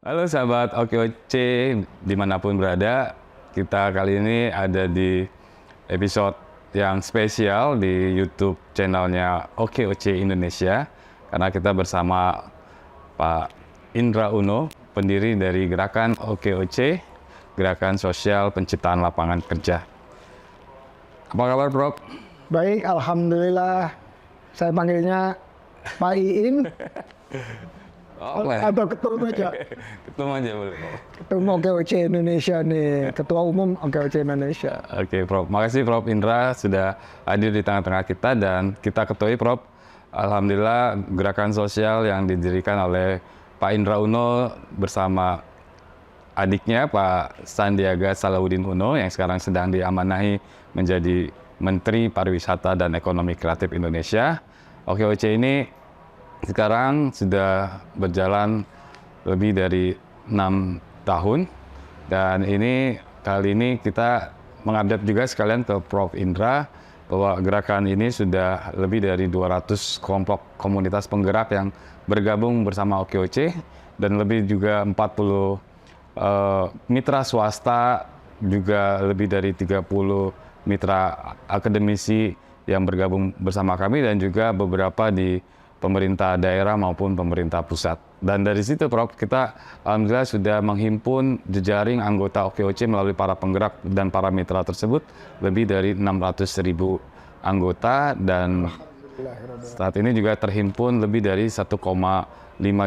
Halo sahabat OKOC dimanapun berada, kita kali ini ada di episode yang spesial di YouTube channelnya OKOC Indonesia karena kita bersama Pak Indra Uno, pendiri dari gerakan OKOC, Gerakan Sosial Penciptaan Lapangan Kerja. Apa kabar, Prof? Baik, alhamdulillah. Saya panggilnya Pak Iin atau ketua aja. Ketua aja boleh. Ketua OKOC Indonesia nih, Ketua Umum OKOC Indonesia. Oke, Prof. Makasih Prof Indra sudah hadir di tengah-tengah kita dan kita ketahui Prof, alhamdulillah gerakan sosial yang didirikan oleh Pak Indra Uno bersama adiknya Pak Sandiaga Salahuddin Uno yang sekarang sedang diamanahi menjadi Menteri Pariwisata dan Ekonomi Kreatif Indonesia. OKOC ini sekarang sudah berjalan lebih dari 6 tahun dan kali ini kita mengupdate juga sekalian ke Prof Indra bahwa gerakan ini sudah lebih dari 200 kelompok komunitas penggerak yang bergabung bersama OKOC dan lebih juga 40 mitra swasta, juga lebih dari 30 mitra akademisi yang bergabung bersama kami dan juga beberapa di pemerintah daerah maupun pemerintah pusat. Dan dari situ Prof, kita alhamdulillah sudah menghimpun jejaring anggota OKOC melalui para penggerak dan para mitra tersebut lebih dari 600.000 anggota dan saat ini juga terhimpun lebih dari 1,5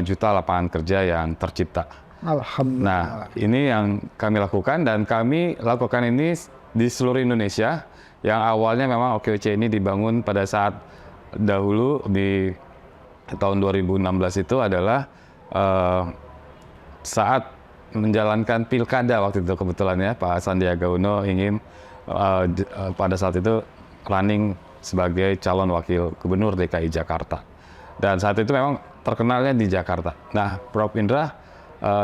juta lapangan kerja yang tercipta. Alhamdulillah. Nah, ini yang kami lakukan dan kami lakukan ini di seluruh Indonesia yang awalnya memang OKOC ini dibangun pada saat dahulu di tahun 2016 itu adalah saat menjalankan pilkada waktu itu kebetulan ya Pak Sandiaga Uno ingin pada saat itu running sebagai calon wakil gubernur DKI Jakarta dan saat itu memang terkenalnya di Jakarta. Nah, Prof Indra,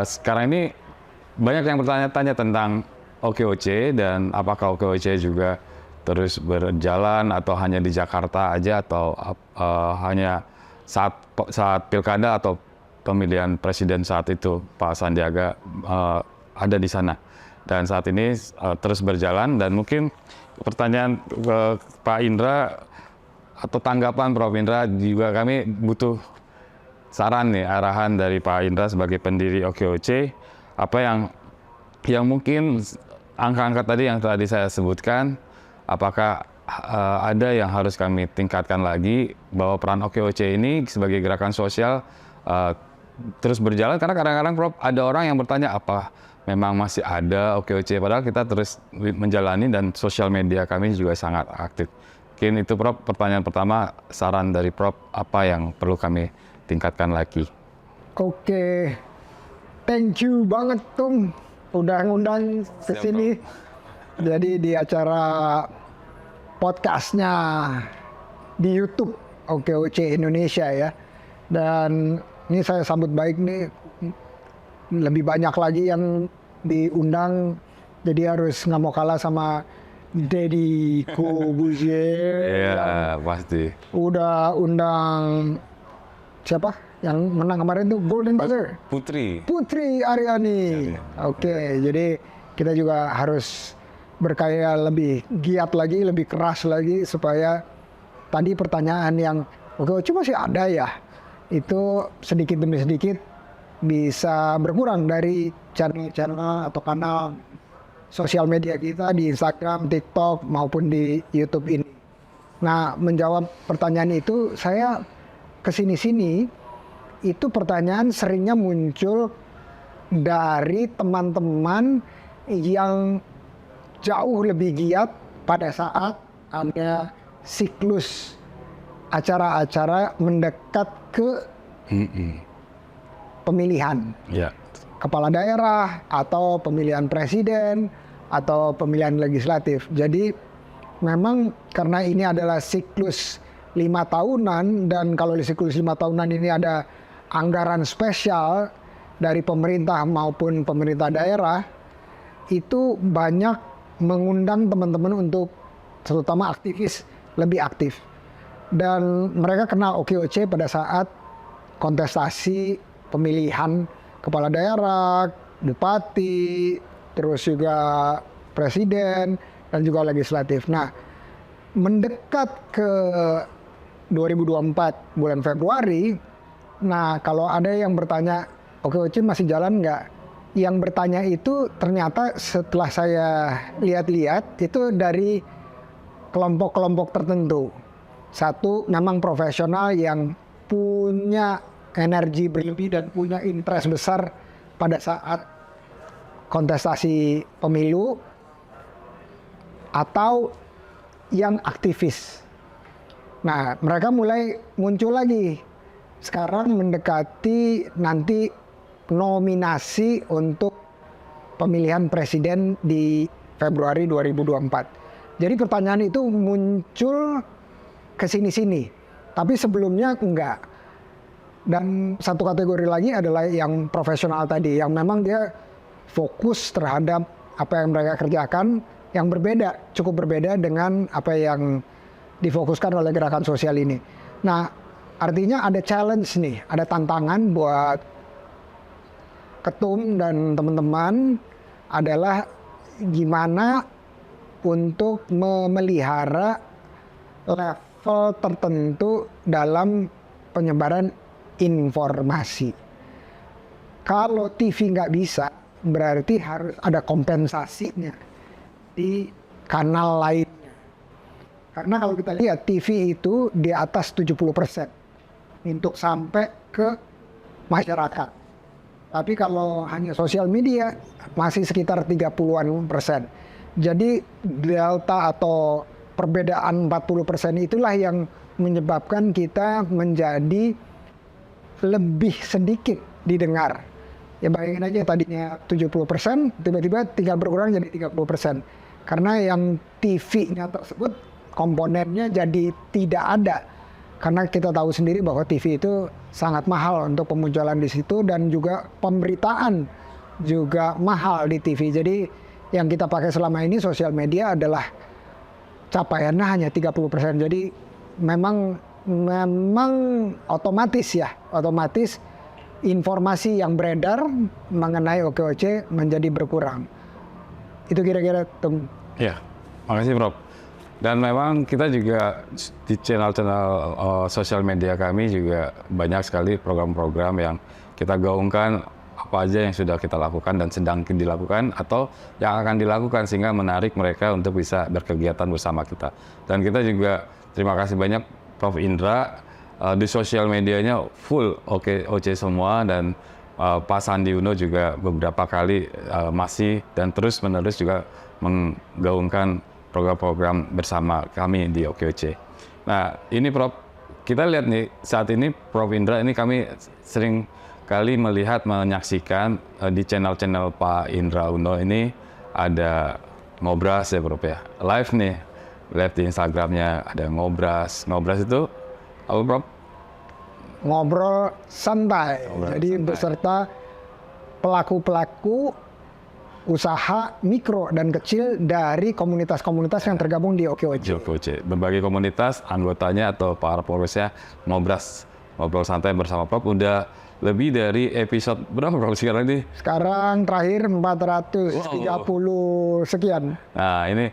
sekarang ini banyak yang bertanya-tanya tentang OKOC dan apakah OKOC juga terus berjalan atau hanya di Jakarta aja atau hanya saat pilkada atau pemilihan presiden saat itu Pak Sandiaga ada di sana dan saat ini terus berjalan. Dan mungkin pertanyaan ke Pak Indra atau tanggapan Prof Indra juga, kami butuh saran nih, arahan dari Pak Indra sebagai pendiri OKOC, apa yang mungkin angka-angka tadi yang tadi saya sebutkan, apakah ada yang harus kami tingkatkan lagi bahwa peran OKOC ini sebagai gerakan sosial terus berjalan, karena kadang-kadang Prof ada orang yang bertanya apa memang masih ada OKOC, padahal kita terus menjalani dan sosial media kami juga sangat aktif. Mungkin itu Prof pertanyaan pertama, saran dari Prof apa yang perlu kami tingkatkan lagi. Oke, thank you banget Tung udah ngundang ke sini. Jadi di acara podcastnya di YouTube OKOC Indonesia ya. Dan ini saya sambut baik nih, lebih banyak lagi yang diundang, jadi harus nggak mau kalah sama Deddy Corbuzier. Iya, pasti. Udah undang siapa yang menang kemarin tuh, Golden Buzzer? Putri Aryani. Oke, jadi kita juga harus berkarya lebih giat lagi, lebih keras lagi supaya tadi pertanyaan yang OKOC masih ada ya, itu sedikit demi sedikit bisa berkurang dari channel atau kanal sosial media kita di Instagram, TikTok maupun di YouTube ini. Nah, menjawab pertanyaan itu, saya kesini-sini itu pertanyaan seringnya muncul dari teman-teman yang jauh lebih giat pada saat ada siklus acara-acara mendekat ke pemilihan kepala daerah atau pemilihan presiden atau pemilihan legislatif. Jadi memang karena ini adalah siklus 5 tahunan, dan kalau di siklus 5 tahunan ini ada anggaran spesial dari pemerintah maupun pemerintah daerah, itu banyak mengundang teman-teman untuk terutama aktivis lebih aktif. Dan mereka kenal OKOC pada saat kontestasi pemilihan kepala daerah, bupati, terus juga presiden, dan juga legislatif. Nah, mendekat ke 2024 bulan Februari, nah kalau ada yang bertanya, OKOC masih jalan nggak? Yang bertanya itu ternyata setelah saya lihat-lihat itu dari kelompok-kelompok tertentu. Satu, memang profesional yang punya energi berlebih dan punya interest besar pada saat kontestasi pemilu, atau yang aktivis. Nah, mereka mulai muncul lagi. Sekarang mendekati nanti nominasi untuk pemilihan presiden di Februari 2024. Jadi pertanyaan itu muncul ke sini-sini, tapi sebelumnya enggak. Dan satu kategori lagi adalah yang profesional tadi, yang memang dia fokus terhadap apa yang mereka kerjakan, yang berbeda, cukup berbeda dengan apa yang difokuskan oleh gerakan sosial ini. Nah, artinya ada challenge nih, ada tantangan buat ketum dan teman-teman adalah gimana untuk memelihara level tertentu dalam penyebaran informasi. Kalau TV nggak bisa, berarti harus ada kompensasinya di kanal lainnya. Karena kalau kita lihat TV itu di atas 70% untuk sampai ke masyarakat. Tapi kalau hanya sosial media masih sekitar 30-an%. Jadi delta atau perbedaan 40% itulah yang menyebabkan kita menjadi lebih sedikit didengar. Ya bayangin aja tadinya 70%, tiba-tiba tinggal berkurang jadi 30%. Karena yang TV-nya tersebut komponennya jadi tidak ada. Karena kita tahu sendiri bahwa TV itu sangat mahal untuk pemunculan di situ, dan juga pemberitaan juga mahal di TV. Jadi yang kita pakai selama ini sosial media adalah capaiannya hanya 30%. Jadi memang otomatis informasi yang beredar mengenai OKOC menjadi berkurang. Itu kira-kira, Tung. Ya, makasih Prof. Dan memang kita juga di channel-channel sosial media kami juga banyak sekali program-program yang kita gaungkan apa aja yang sudah kita lakukan dan sedang dilakukan atau yang akan dilakukan, sehingga menarik mereka untuk bisa berkegiatan bersama kita. Dan kita juga terima kasih banyak Prof. Indra, di sosial medianya full OKOC semua, dan Pak Sandi Uno juga beberapa kali masih dan terus-menerus juga menggaungkan program-program bersama kami di OKOC. Nah, ini Prof, kita lihat nih saat ini Prof. Indra ini kami sering kali melihat, menyaksikan di channel-channel Pak Indra Uno ini ada ngobras ya Prof ya, live nih, live di Instagramnya ada ngobras. Ngobras itu apa Prof? Ngobrol santai. Jadi beserta pelaku-pelaku usaha mikro dan kecil dari komunitas-komunitas yang tergabung di OKOC. Berbagai komunitas, anggotanya atau para pengurusnya ngobras, ngobrol santai bersama Prof. Udah lebih dari episode berapa Prof sekarang ini? Sekarang terakhir 430 sekian. Nah, ini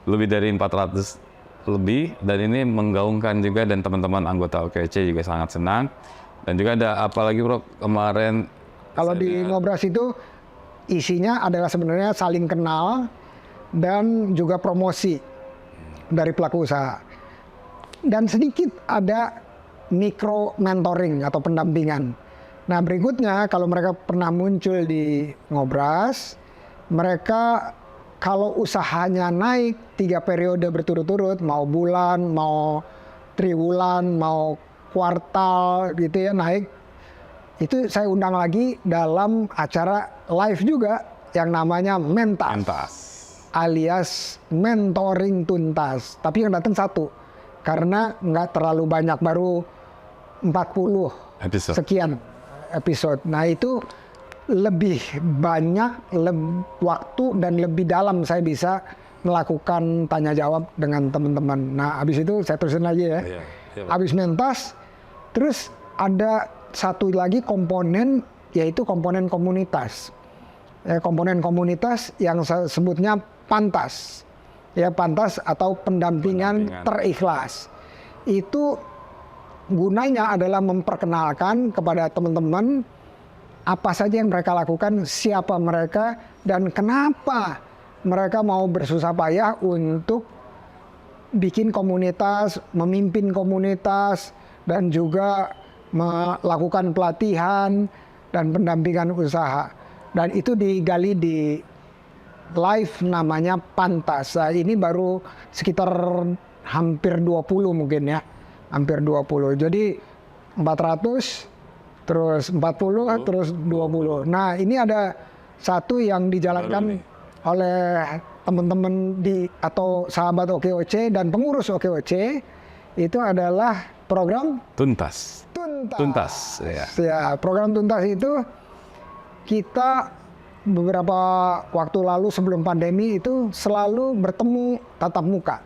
lebih dari 400 lebih, dan ini menggaungkan juga, dan teman-teman anggota OKOC juga sangat senang. Dan juga ada apa lagi Prof kemarin? Kalau di ngobras itu isinya adalah sebenarnya saling kenal dan juga promosi dari pelaku usaha. Dan sedikit ada mikro mentoring atau pendampingan. Nah, berikutnya kalau mereka pernah muncul di ngobras, mereka kalau usahanya naik 3 periode berturut-turut, mau bulan, mau triwulan, mau kuartal gitu ya naik, itu saya undang lagi dalam acara live juga yang namanya Mentas. Alias mentoring tuntas. Tapi yang datang satu, karena nggak terlalu banyak, baru 40 sekian episode. Nah itu lebih banyak waktu dan lebih dalam saya bisa melakukan tanya jawab dengan teman-teman. Nah habis itu saya terusin lagi ya. Habis Mentas, terus ada satu lagi komponen yaitu komponen komunitas. Komponen komunitas yang saya sebutnya pantas. Ya, pantas atau pendampingan terikhlas. Itu gunanya adalah memperkenalkan kepada teman-teman apa saja yang mereka lakukan, siapa mereka, dan kenapa mereka mau bersusah payah untuk bikin komunitas, memimpin komunitas, dan juga melakukan pelatihan dan pendampingan usaha. Dan itu digali di live namanya Pantas. Nah, ini baru sekitar hampir 20 mungkin ya. Hampir 20. Jadi 400, terus 40, terus 20. Nah, ini ada satu yang dijalankan oleh teman-teman atau sahabat OKOC dan pengurus OKOC, itu adalah program Tuntas. Ya, program Tuntas itu kita beberapa waktu lalu sebelum pandemi itu selalu bertemu tatap muka.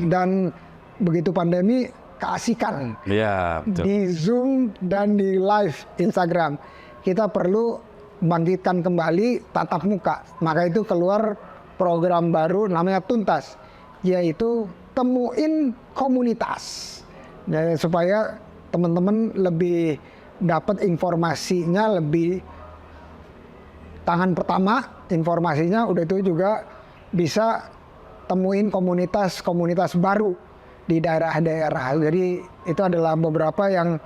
Dan begitu pandemi keasikan. Ya, betul. Di Zoom dan di live Instagram. Kita perlu bangkitkan kembali tatap muka. Maka itu keluar program baru namanya Tuntas, yaitu temuin komunitas. Jadi, supaya teman-teman lebih dapat informasinya lebih tangan pertama, informasinya udah itu juga bisa temuin komunitas-komunitas baru di daerah-daerah. Jadi itu adalah beberapa yang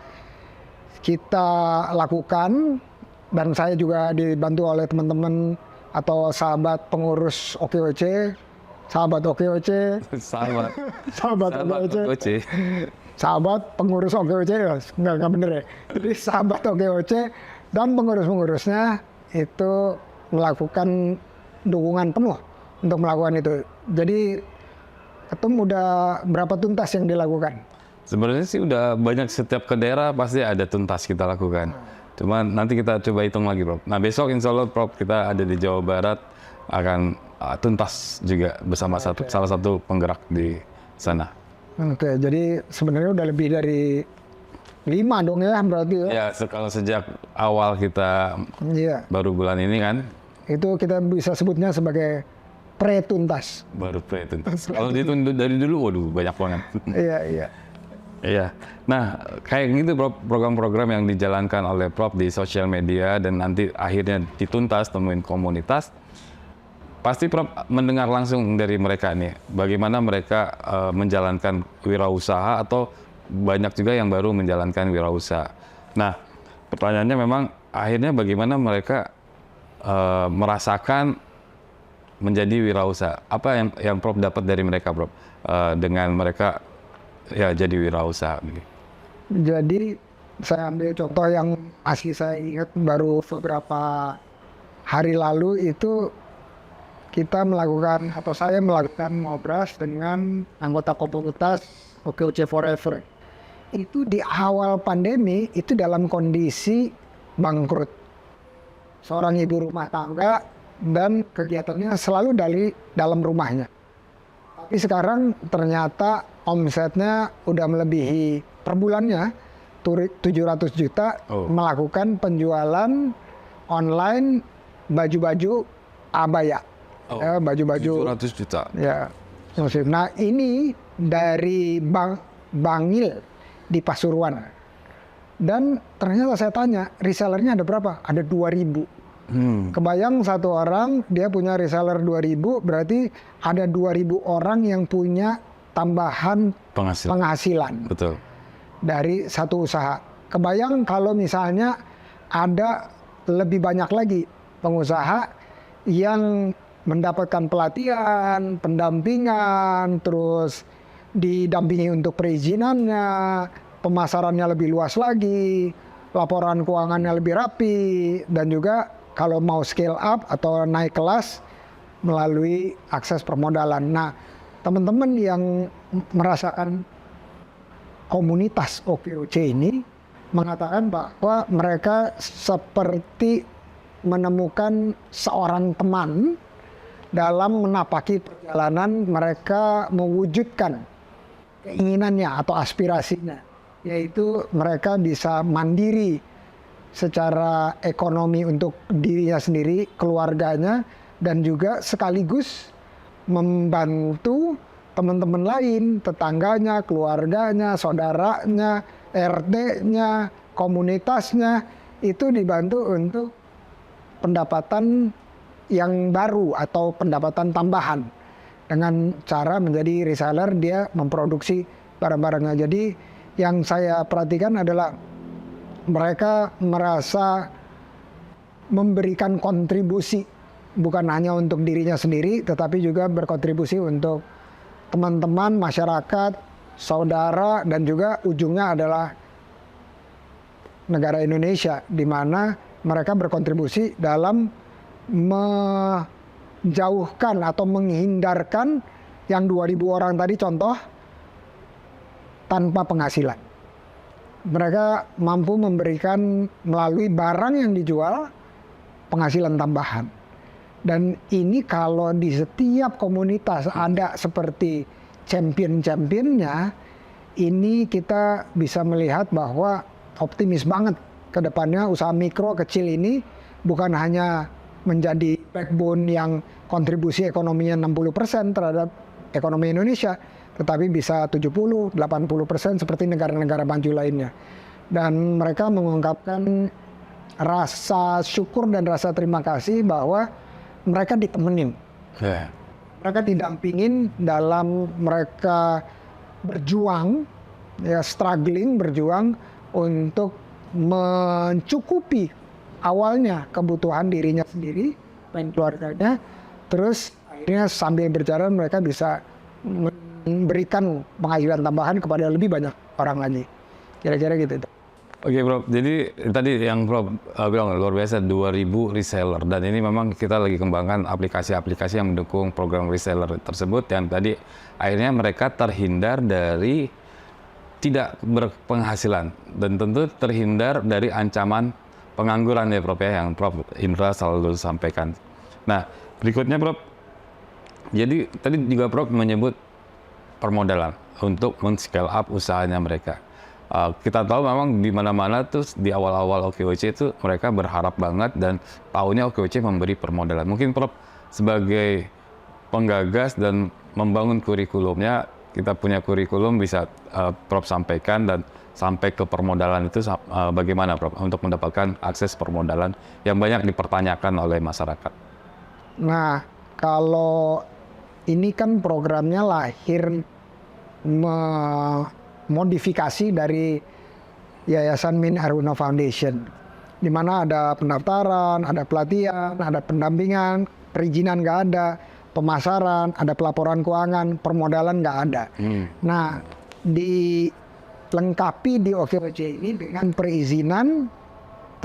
kita lakukan, dan saya juga dibantu oleh teman-teman atau sahabat pengurus OKOC, sahabat pengurus OKOC, nggak bener ya. Jadi sahabat OKOC dan pengurus-pengurusnya itu melakukan dukungan penuh untuk melakukan itu. Jadi Ketum udah berapa tuntas yang dilakukan? Sebenarnya sih udah banyak, setiap ke daerah pasti ada tuntas kita lakukan. Cuma nanti kita coba hitung lagi, Prof. Nah, besok insya Allah, Prof, kita ada di Jawa Barat akan tuntas juga bersama salah satu penggerak di sana. Oke, jadi sebenarnya udah lebih dari 5 dong ya berarti ya? Ya, kalau sejak awal kita baru bulan ini kan. Itu kita bisa sebutnya sebagai pre-tuntas. Baru pre-tuntas. Kalau dihitung dari dulu, waduh banyak banget. Iya. Nah, kayak gitu program-program yang dijalankan oleh Prof di sosial media dan nanti akhirnya dituntas, temuin komunitas. Pasti Prof mendengar langsung dari mereka nih, bagaimana mereka menjalankan wirausaha atau banyak juga yang baru menjalankan wirausaha. Nah, pertanyaannya memang akhirnya bagaimana mereka merasakan menjadi wirausaha. Apa yang Prof dapat dari mereka, Prof, dengan mereka ya jadi wirausaha? Jadi saya ambil contoh yang masih saya ingat baru beberapa hari lalu itu kita melakukan atau saya melakukan ngobras dengan anggota komunitas OKOC Forever. Itu di awal pandemi itu dalam kondisi bangkrut. Seorang ibu rumah tangga dan kegiatannya selalu dari dalam rumahnya. Tapi sekarang ternyata omsetnya udah melebihi per bulannya 700 juta melakukan penjualan online baju-baju abaya. Baju-baju 700 juta. Ya. Nah, ini dari Bangil di Pasuruan. Dan ternyata saya tanya, resellernya ada berapa? Ada 2.000. Kebayang satu orang dia punya reseller 2.000, berarti ada 2.000 orang yang punya tambahan penghasilan. Betul. Dari satu usaha. Kebayang kalau misalnya ada lebih banyak lagi pengusaha yang mendapatkan pelatihan, pendampingan, terus didampingi untuk perizinannya, pemasarannya lebih luas lagi, laporan keuangannya lebih rapi, dan juga kalau mau scale up atau naik kelas melalui akses permodalan. Nah, teman-teman yang merasakan komunitas OKOC ini mengatakan bahwa mereka seperti menemukan seorang teman dalam menapaki perjalanan mereka mewujudkan keinginannya atau aspirasinya, yaitu mereka bisa mandiri secara ekonomi untuk dirinya sendiri, keluarganya, dan juga sekaligus membantu teman-teman lain, tetangganya, keluarganya, saudaranya, RT-nya, komunitasnya, itu dibantu untuk pendapatan yang baru atau pendapatan tambahan. Dengan cara menjadi reseller, dia memproduksi barang-barangnya. Jadi yang saya perhatikan adalah mereka merasa memberikan kontribusi, bukan hanya untuk dirinya sendiri, tetapi juga berkontribusi untuk teman-teman, masyarakat, saudara, dan juga ujungnya adalah negara Indonesia, di mana mereka berkontribusi dalam menjauhkan atau menghindarkan yang 2.000 orang tadi contoh tanpa penghasilan. Mereka mampu memberikan melalui barang yang dijual penghasilan tambahan. Dan ini kalau di setiap komunitas ada seperti champion-championnya, ini kita bisa melihat bahwa optimis banget ke depannya usaha mikro kecil ini bukan hanya menjadi backbone yang kontribusi ekonominya 60% terhadap ekonomi Indonesia, tetapi bisa 70-80% seperti negara-negara maju lainnya. Dan mereka mengungkapkan rasa syukur dan rasa terima kasih bahwa mereka ditemenin. Mereka didampingin dalam mereka berjuang, ya struggling, berjuang untuk mencukupi awalnya kebutuhan dirinya sendiri dan keluarganya, terus akhirnya sambil berjalan mereka bisa memberikan penghasilan tambahan kepada lebih banyak orang lagi. Kira-kira gitu. Oke Bro, jadi tadi yang Bro bilang luar biasa 2.000 reseller, dan ini memang kita lagi kembangkan aplikasi-aplikasi yang mendukung program reseller tersebut, yang tadi akhirnya mereka terhindar dari tidak berpenghasilan dan tentu terhindar dari ancaman pengangguran ya Prof ya, yang Prof Indra selalu sampaikan. Nah berikutnya Prof, jadi tadi juga Prof menyebut permodalan untuk men-scale up usahanya mereka. Kita tahu memang di mana-mana tuh di awal-awal OKOC itu mereka berharap banget dan tahunya OKOC memberi permodalan. Mungkin Prof sebagai penggagas dan membangun kurikulumnya, kita punya kurikulum bisa Prof sampaikan dan sampai ke permodalan itu bagaimana Prof untuk mendapatkan akses permodalan yang banyak dipertanyakan oleh masyarakat. Nah, kalau ini kan programnya lahir modifikasi dari Yayasan Min Aruno Foundation, di mana ada pendaftaran, ada pelatihan, ada pendampingan, perizinan nggak ada, pemasaran, ada pelaporan keuangan, permodalan nggak ada. Nah, dilengkapi di OKOC ini dengan perizinan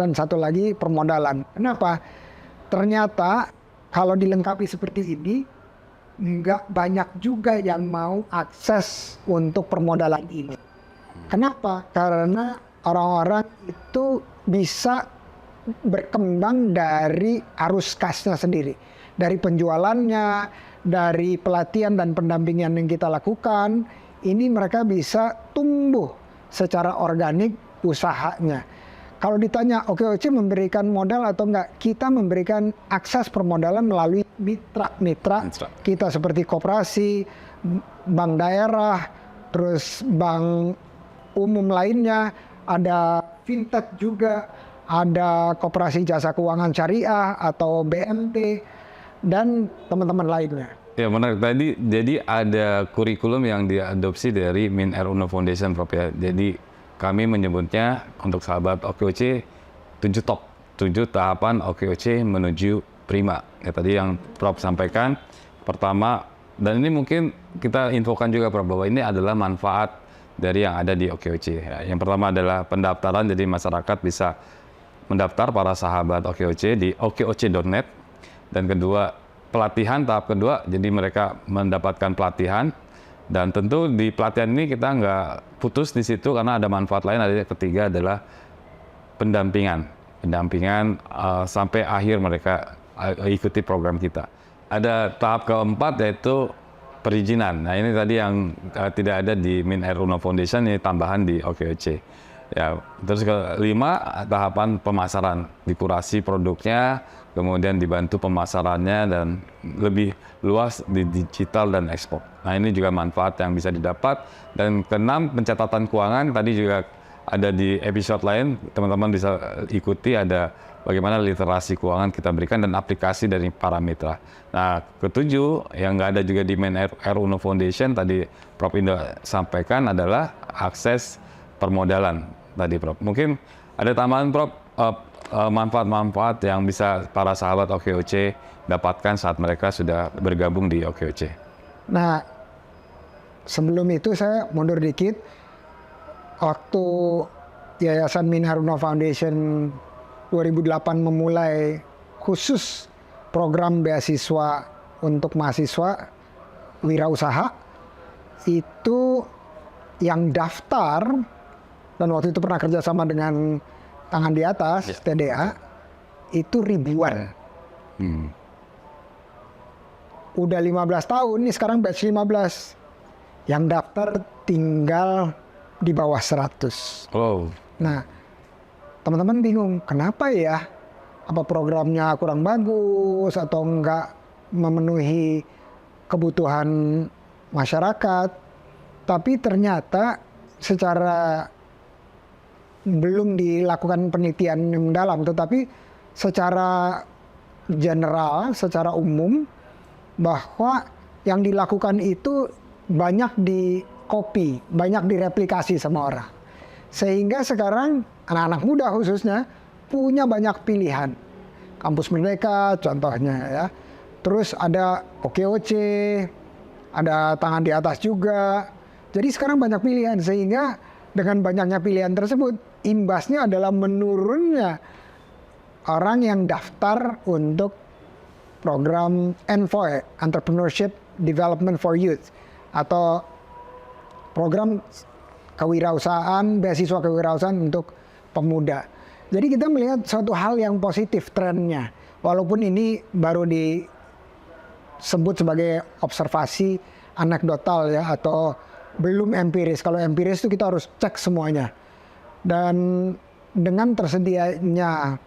dan satu lagi permodalan. Kenapa? Ternyata kalau dilengkapi seperti ini, nggak banyak juga yang mau akses untuk permodalan ini. Kenapa? Karena orang-orang itu bisa berkembang dari arus kasnya sendiri. Dari penjualannya, dari pelatihan dan pendampingan yang kita lakukan, ini mereka bisa tumbuh secara organik usahanya. Kalau ditanya, OKOC memberikan modal atau enggak? Kita memberikan akses permodalan melalui mitra-mitra kita seperti koperasi, bank daerah, terus bank umum lainnya, ada fintech juga, ada koperasi jasa keuangan syariah atau BMT, dan teman-teman lainnya. Ya menarik, tadi jadi ada kurikulum yang diadopsi dari Min Aruno Foundation Prof ya. Jadi kami menyebutnya untuk sahabat OKOC 7 tahapan OKOC menuju prima. Ya tadi yang Prof sampaikan pertama, dan ini mungkin kita infokan juga Prof bahwa ini adalah manfaat dari yang ada di OKOC. Ya, yang pertama adalah pendaftaran, jadi masyarakat bisa mendaftar para sahabat OKOC di okoc.net. Dan kedua, pelatihan tahap kedua, jadi mereka mendapatkan pelatihan. Dan tentu di pelatihan ini kita nggak putus di situ karena ada manfaat lain. Ada ketiga adalah pendampingan sampai akhir mereka ikuti program kita. Ada tahap keempat yaitu perizinan. Nah ini tadi yang tidak ada di Min Aruno Foundation, ini tambahan di OKOC. Ya, terus kelima tahapan pemasaran, dikurasi produknya, kemudian dibantu pemasarannya dan lebih luas di digital dan ekspor. Nah ini juga manfaat yang bisa didapat. Dan keenam pencatatan keuangan tadi juga ada di episode lain, teman-teman bisa ikuti ada bagaimana literasi keuangan kita berikan dan aplikasi dari para mitra. Nah ketujuh yang nggak ada juga di main RUNO Foundation tadi Prof Indo sampaikan adalah akses permodalan. Tadi Prof, mungkin ada tambahan Prof, manfaat-manfaat yang bisa para sahabat OKOC dapatkan saat mereka sudah bergabung di OKOC. Nah, sebelum itu saya mundur dikit. Waktu Yayasan Minharuno Foundation 2008 memulai khusus program beasiswa untuk mahasiswa wirausaha, itu yang daftar, dan waktu itu pernah kerjasama dengan Tangan di Atas, TDA, itu ribuan. Udah 15 tahun, nih sekarang batch 15. Yang daftar tinggal di bawah 100. Oh. Nah, teman-teman bingung, kenapa ya? Apa programnya kurang bagus atau enggak memenuhi kebutuhan masyarakat? Tapi ternyata secara belum dilakukan penelitian yang mendalam, tetapi secara general, secara umum, bahwa yang dilakukan itu banyak di-copy, banyak direplikasi sama orang. Sehingga sekarang anak-anak muda khususnya punya banyak pilihan. Kampus Merdeka contohnya ya. Terus ada OKOC, ada Tangan di Atas juga. Jadi sekarang banyak pilihan, sehingga dengan banyaknya pilihan tersebut, imbasnya adalah menurunnya orang yang daftar untuk program ENFOY, Entrepreneurship Development for Youth, atau program kewirausahaan, beasiswa kewirausahaan untuk pemuda. Jadi kita melihat suatu hal yang positif trennya, walaupun ini baru disebut sebagai observasi anekdotal ya, atau belum empiris. Kalau empiris itu kita harus cek semuanya. Dan dengan tersedianya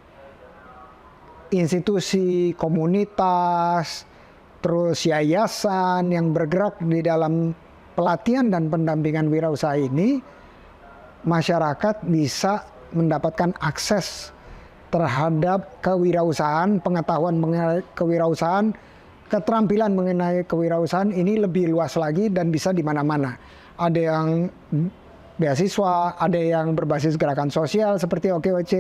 institusi, komunitas, terus yayasan yang bergerak di dalam pelatihan dan pendampingan wirausaha ini, masyarakat bisa mendapatkan akses terhadap kewirausahaan, pengetahuan mengenai kewirausahaan, keterampilan mengenai kewirausahaan ini lebih luas lagi dan bisa di mana-mana. Ada yang beasiswa, ada yang berbasis gerakan sosial seperti OKOC,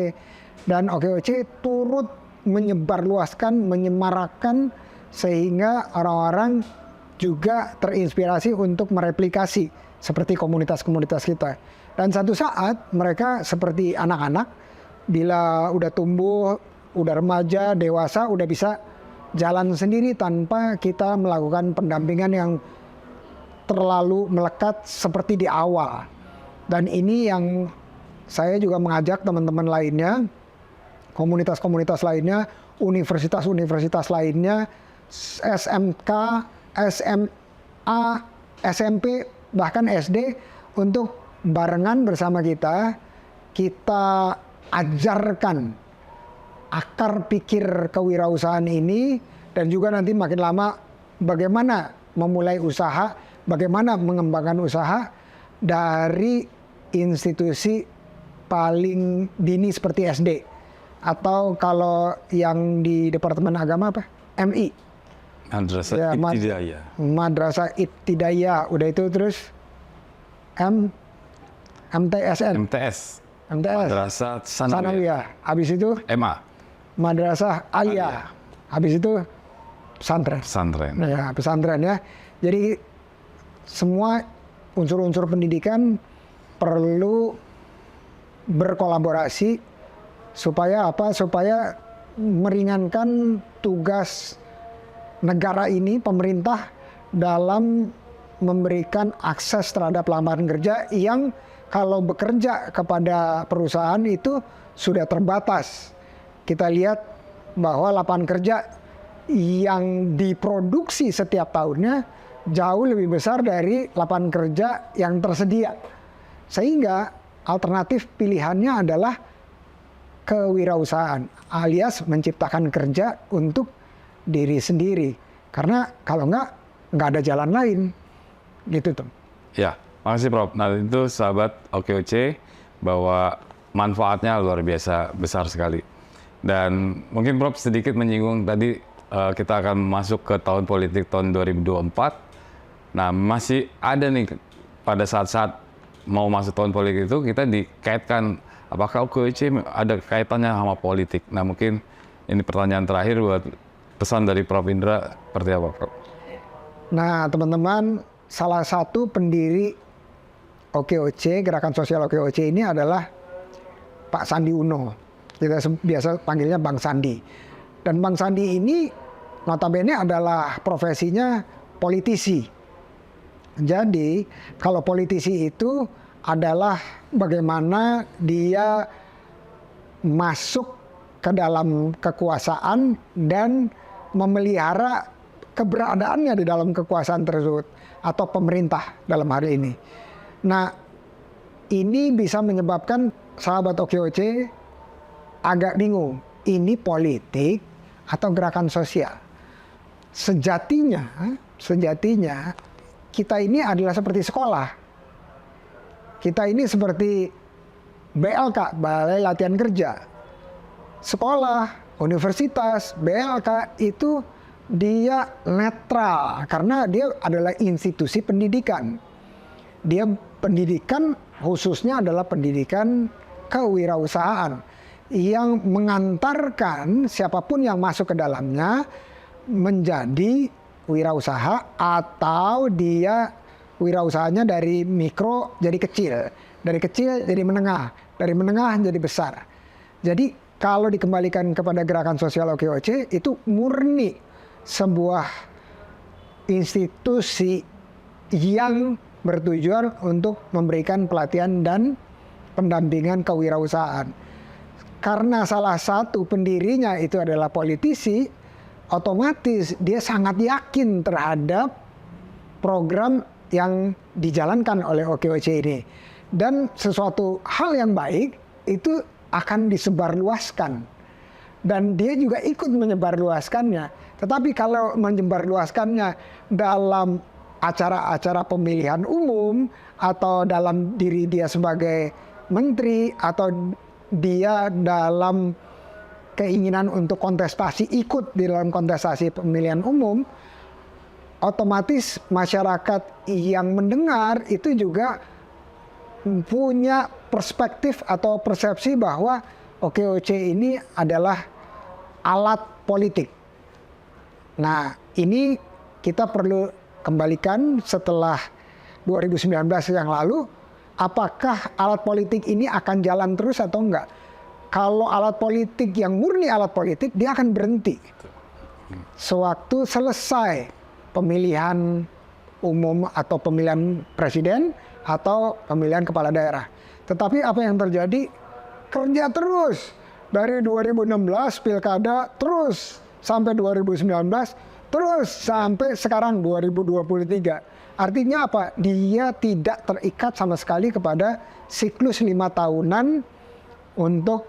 dan OKOC turut menyebarluaskan, menyemarakkan, sehingga orang-orang juga terinspirasi untuk mereplikasi seperti komunitas-komunitas kita. Dan satu saat mereka seperti anak-anak, bila udah tumbuh, udah remaja, dewasa, udah bisa jalan sendiri tanpa kita melakukan pendampingan yang terlalu melekat seperti di awal. Dan ini yang saya juga mengajak teman-teman lainnya, komunitas-komunitas lainnya, universitas-universitas lainnya, SMK, SMA, SMP, bahkan SD, untuk barengan bersama kita ajarkan akar pikir kewirausahaan ini, dan juga nanti makin lama bagaimana memulai usaha, bagaimana mengembangkan usaha dari institusi paling dini seperti SD, atau kalau yang di Departemen Agama apa? MI. Madrasah Ibtidaiyah. Madrasah Ibtidaiyah, udah itu terus MTSN. MTS. Madrasah Sanawiyah. Habis itu MA. Madrasah Aliyah. Habis itu pesantren. Pesantren. Nah, ya, pesantren ya. Jadi semua unsur-unsur pendidikan perlu berkolaborasi supaya apa? Supaya meringankan tugas negara ini, pemerintah, dalam memberikan akses terhadap lamaran kerja yang kalau bekerja kepada perusahaan itu sudah terbatas. Kita lihat bahwa lapangan kerja yang diproduksi setiap tahunnya jauh lebih besar dari lapangan kerja yang tersedia. Sehingga alternatif pilihannya adalah kewirausahaan alias menciptakan kerja untuk diri sendiri. Karena kalau nggak ada jalan lain, gitu tuh. Ya, makasih Prof. Nah itu sahabat OKOC bahwa manfaatnya luar biasa besar sekali. Dan mungkin Prof sedikit menyinggung tadi kita akan masuk ke tahun politik tahun 2024. Nah masih ada nih pada saat-saat mau masuk tahun politik itu kita dikaitkan apakah OKOC ada kaitannya sama politik. Nah mungkin ini pertanyaan terakhir buat pesan dari Prof Indra seperti apa Prof? Nah teman-teman, salah satu pendiri OKOC, Gerakan Sosial OKOC ini adalah Pak Sandi Uno. Kita biasa panggilnya Bang Sandi. Dan Bang Sandi ini notabene adalah profesinya politisi. Jadi kalau politisi itu adalah bagaimana dia masuk ke dalam kekuasaan dan memelihara keberadaannya di dalam kekuasaan tersebut atau pemerintah dalam hari ini. Nah, ini bisa menyebabkan sahabat OKOC agak bingung. Ini politik atau gerakan sosial? Sejatinya kita ini adalah seperti sekolah. Kita ini seperti BLK, Balai Latihan Kerja. Sekolah, universitas, BLK itu dia netral karena dia adalah institusi pendidikan. Dia pendidikan khususnya adalah pendidikan kewirausahaan yang mengantarkan siapapun yang masuk ke dalamnya menjadi wirausaha atau dia wirausahanya dari mikro jadi kecil, dari kecil jadi menengah, dari menengah jadi besar. Jadi kalau dikembalikan kepada gerakan sosial OKOC itu murni sebuah institusi yang bertujuan untuk memberikan pelatihan dan pendampingan kewirausahaan. Karena salah satu pendirinya itu adalah politisi, otomatis dia sangat yakin terhadap program yang dijalankan oleh OKOC ini. Dan sesuatu hal yang baik itu akan disebarluaskan. Dan dia juga ikut menyebarluaskannya. Tetapi kalau menyebarluaskannya dalam acara-acara pemilihan umum atau dalam diri dia sebagai menteri atau dia dalam keinginan untuk kontestasi ikut di dalam kontestasi pemilihan umum, otomatis masyarakat yang mendengar itu juga punya perspektif atau persepsi bahwa OKOC ini adalah alat politik. Nah, ini kita perlu kembalikan setelah 2019 yang lalu, apakah alat politik ini akan jalan terus atau enggak? Kalau alat politik yang murni alat politik, dia akan berhenti. Sewaktu selesai pemilihan umum atau pemilihan presiden atau pemilihan kepala daerah. Tetapi apa yang terjadi? Kerja terus. Dari 2016 pilkada terus sampai 2019 terus sampai sekarang 2023. Artinya apa? Dia tidak terikat sama sekali kepada siklus 5 tahunan untuk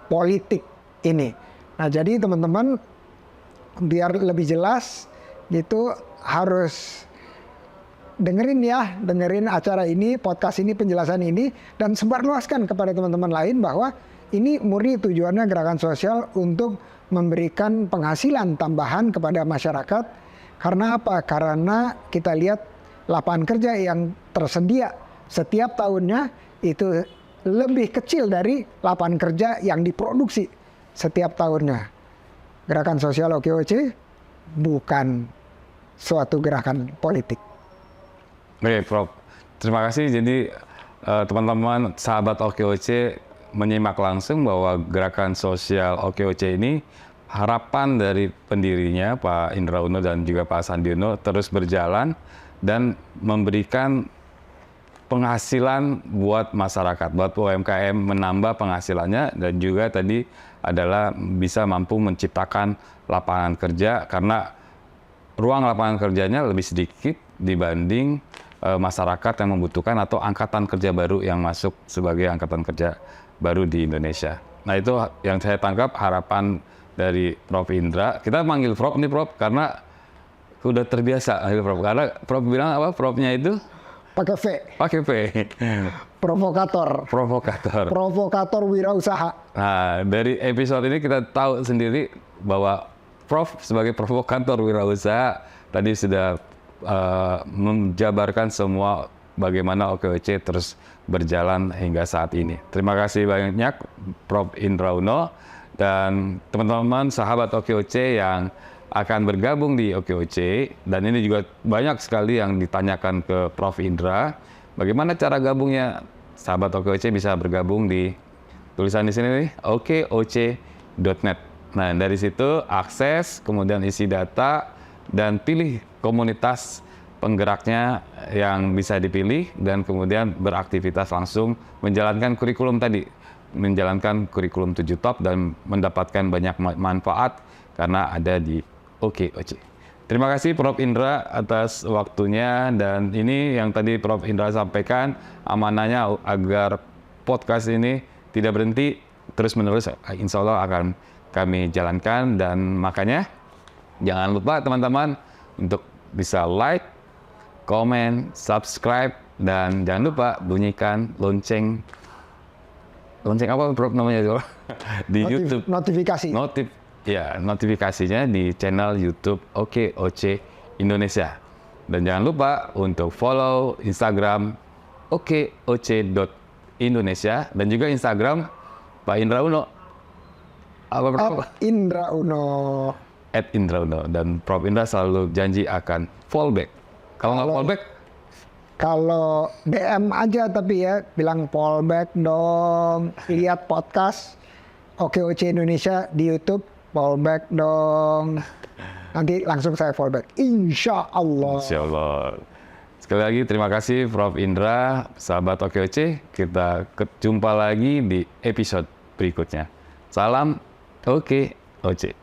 politik ini. Nah, jadi teman-teman biar lebih jelas gitu harus dengerin acara ini, podcast ini, penjelasan ini, dan sebarluaskan kepada teman-teman lain bahwa ini murni tujuannya gerakan sosial untuk memberikan penghasilan tambahan kepada masyarakat. Karena apa? Karena kita lihat lapangan kerja yang tersedia setiap tahunnya itu lebih kecil dari lapangan kerja yang diproduksi setiap tahunnya. Gerakan sosial OKOC bukan suatu gerakan politik. Oke, Prof. Terima kasih. Jadi teman-teman sahabat OKOC menyimak langsung bahwa gerakan sosial OKOC ini harapan dari pendirinya Pak Indra Uno dan juga Pak Sandi Uno terus berjalan dan memberikan penghasilan buat masyarakat, buat UMKM menambah penghasilannya dan juga tadi adalah bisa mampu menciptakan lapangan kerja karena ruang lapangan kerjanya lebih sedikit dibanding masyarakat yang membutuhkan atau angkatan kerja baru yang masuk sebagai angkatan kerja baru di Indonesia. Nah itu yang saya tangkap harapan dari Prof. Indra. Kita manggil Prof nih Prof karena udah terbiasa manggil Prof. Karena Prof bilang apa? Profnya itu Pakai V. pakai V. Provokator. Provokator. Provokator wirausaha. Nah dari episode ini kita tahu sendiri bahwa Prof sebagai provokator wirausaha tadi sudah menjabarkan semua bagaimana OKOC terus berjalan hingga saat ini. Terima kasih banyak Prof. Indra Uno dan teman-teman sahabat OKOC yang akan bergabung di OKOC, dan ini juga banyak sekali yang ditanyakan ke Prof. Indra. Bagaimana cara gabungnya? Sahabat OKOC bisa bergabung di tulisan di sini nih, okoc.net. Nah, dari situ akses, kemudian isi data, dan pilih komunitas penggeraknya yang bisa dipilih, dan kemudian beraktivitas langsung menjalankan kurikulum tadi. Menjalankan kurikulum 7 top dan mendapatkan banyak manfaat karena ada di OKOC. Terima kasih Prof. Indra atas waktunya, dan ini yang tadi Prof. Indra sampaikan amanahnya agar podcast ini tidak berhenti, terus-menerus insya Allah akan kami jalankan, dan makanya jangan lupa teman-teman untuk bisa like, komen, subscribe, dan jangan lupa bunyikan lonceng apa Prof namanya itu di YouTube. Notifikasi. Notifikasinya di channel YouTube OKOC Indonesia. Dan jangan lupa untuk follow Instagram okoc.indonesia dan juga Instagram Pak Indra Uno. Apa Prof? Indra Uno. @Indra Uno, dan Prof. Indra selalu janji akan fallback. Kalau nggak fallback? Kalau DM aja tapi ya, bilang fallback dong. Lihat podcast OKOC Indonesia di YouTube, fallback dong. Nanti langsung saya fallback. Insya Allah. Insya Allah. Sekali lagi terima kasih Prof. Indra, sahabat OKOC. Kita jumpa lagi di episode berikutnya. Salam OKOC.